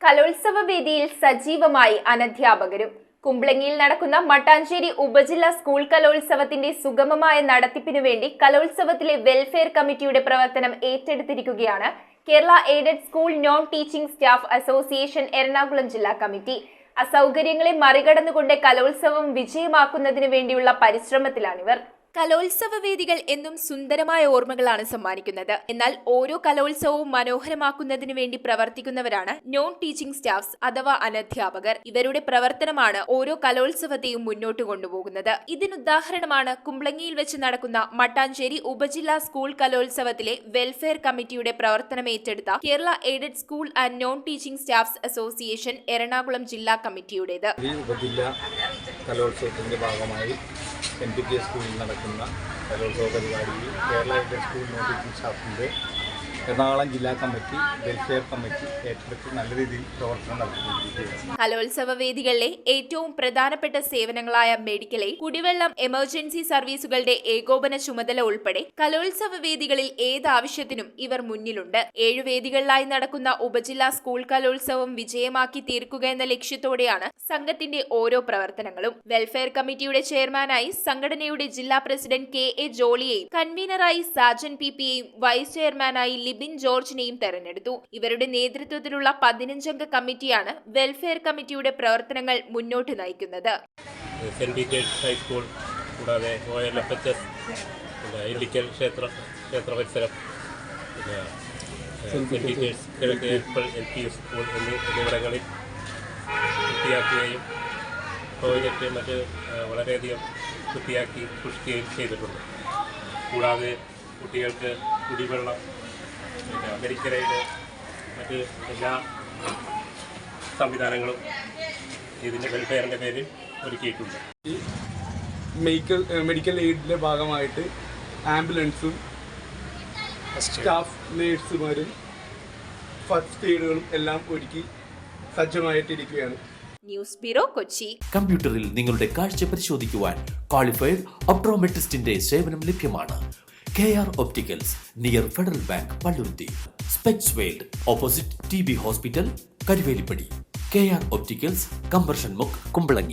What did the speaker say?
കലോത്സവ വേദിയിൽ സജീവമായി അനധ്യാപകരും. കുംബ്ലങ്ങിയിൽ നടക്കുന്ന മട്ടാഞ്ചേരി ഉപജില്ലാ സ്കൂൾ കലോത്സവത്തിന്റെ സുഗമമായ നടത്തിപ്പിനു വേണ്ടി കലോത്സവത്തിലെ വെൽഫെയർ കമ്മിറ്റിയുടെ പ്രവർത്തനം ഏറ്റെടുത്തിരിക്കുകയാണ് Kerala aided school non teaching staff association Ernakulam ജില്ലാ കമ്മിറ്റി. അസൗകര്യങ്ങളെ മറികടന്നുകൊണ്ട് കലോത്സവം വിജയമാക്കുന്നതിനു വേണ്ടിയുള്ള പരിശ്രമത്തിലാണിവർ. കലോത്സവ വേദികൾ എന്നും സുന്ദരമായ ഓർമ്മകളാണ് സമ്മാനിക്കുന്നത്. എന്നാൽ ഓരോ കലോത്സവവും മനോഹരമാക്കുന്നതിനു വേണ്ടി പ്രവർത്തിക്കുന്നവരാണ് നോൺ ടീച്ചിംഗ് സ്റ്റാഫ്സ് അഥവാ അനധ്യാപകർ. ഇവരുടെ പ്രവർത്തനമാണ് ഓരോ കലോത്സവത്തെയും മുന്നോട്ട് കൊണ്ടുപോകുന്നത്. ഇതിനുദാഹരണമാണ് കുംബ്ലങ്ങിയിൽ വെച്ച് നടക്കുന്ന മട്ടാഞ്ചേരി ഉപജില്ലാ സ്കൂൾ കലോത്സവത്തിലെ വെൽഫെയർ കമ്മിറ്റിയുടെ പ്രവർത്തനം ഏറ്റെടുത്ത Kerala aided school and non teaching staffs association Ernakulam ജില്ലാ കമ്മിറ്റിയുടേത്. ഉപജില്ലാ കലോത്സവത്തിന്റെ ഭാഗമായി NPTS സ്കൂളിൽ നടക്കുന്ന കലോത്സവ പരിപാടിയിൽ Kerala aided school non teaching സ്റ്റാഫിൻ്റെ എറണാകുളം ജില്ലാ കമ്മിറ്റി വെൽഫെയർ കമ്മിറ്റി ഏറ്റെടുത്ത് നല്ല രീതിയിൽ പ്രവർത്തനം നടത്തിക്കൊണ്ടിരിക്കുകയാണ്. കലോത്സവ വേദികളിലെ ഏറ്റവും പ്രധാനപ്പെട്ട സേവനങ്ങളായ മെഡിക്കൽ എയ്ഡ്, കുടിവെള്ളം, എമർജൻസി സർവീസുകളുടെ ഏകോപന ചുമതല ഉൾപ്പെടെ കലോത്സവ വേദികളിൽ ഏതാവശ്യത്തിനും ഇവർ മുന്നിലുണ്ട്. 7 വേദികളിലായി നടക്കുന്ന ഉപജില്ലാ സ്കൂൾ കലോത്സവം വിജയമാക്കി തീർക്കുക എന്ന ലക്ഷ്യത്തോടെയാണ് സംഘത്തിന്റെ ഓരോ പ്രവർത്തനങ്ങളും. വെൽഫെയർ കമ്മിറ്റിയുടെ ചെയർമാനായി സംഘടനയുടെ ജില്ലാ പ്രസിഡന്റ് KA ജോളിയെയും കൺവീനറായി സാജൻ PP-യെയും വൈസ് ചെയർമാനായി ലിബിൻ ജോർജിനെയും തെരഞ്ഞെടുത്തു. ഇവരുടെ നേതൃത്വത്തിലുള്ള 15 അംഗ കമ്മിറ്റിയാണ് വെൽഫെയർ കമ്മിറ്റിയുടെ പ്രവർത്തനങ്ങൾ മുന്നോട്ട് നയിക്കുന്നത്. ഹൈസ്കൂൾ കൂടാതെ OLFHS, ഇല്ലിക്കൽ ക്ഷേത്ര പരിസരം, LP സ്കൂൾ എന്നിവിടങ്ങളിൽ വൃത്തിയാക്കുകയും ടോയ്ലറ്റ് മറ്റ് വളരെയധികം വൃത്തിയാക്കി സൃഷ്ടിക്കുകയും ചെയ്തിട്ടുണ്ട്. കൂടാതെ കുട്ടികൾക്ക് കുടിവെള്ളം, മെഡിക്കൽ എയ്ഡ്, മറ്റ് എല്ലാ സംവിധാനങ്ങളും ഇതിൻ്റെ വെൽഫെയറിൻ്റെ പേരിൽ ഒരുക്കിയിട്ടുണ്ട്. ഈ മെഡിക്കൽ എയ്ഡിൻ്റെ ഭാഗമായിട്ട് ആംബുലൻസും സ്റ്റാഫ് നേഴ്സുമാരും ഫസ്റ്റ് എയ്ഡുകളും എല്ലാം ഒരുക്കി സജ്ജമായിട്ടിരിക്കുകയാണ്. News bureau, Kochi. കമ്പ്യൂട്ടറിൽ നിങ്ങളുടെ കാഴ്ച പരിശോധിക്കുവാൻ ക്വാളിഫൈഡ് ഒപ്ട്രോമെട്രിസ്റ്റിന്റെ സേവനം ലഭ്യമാണ്. KR opticals, near federal bank, Palluruthy. Specs world, opposite TB hospital, Karuvelippady. KR opticals, combustion മുക്ക്, കുമ്പളങ്ങി.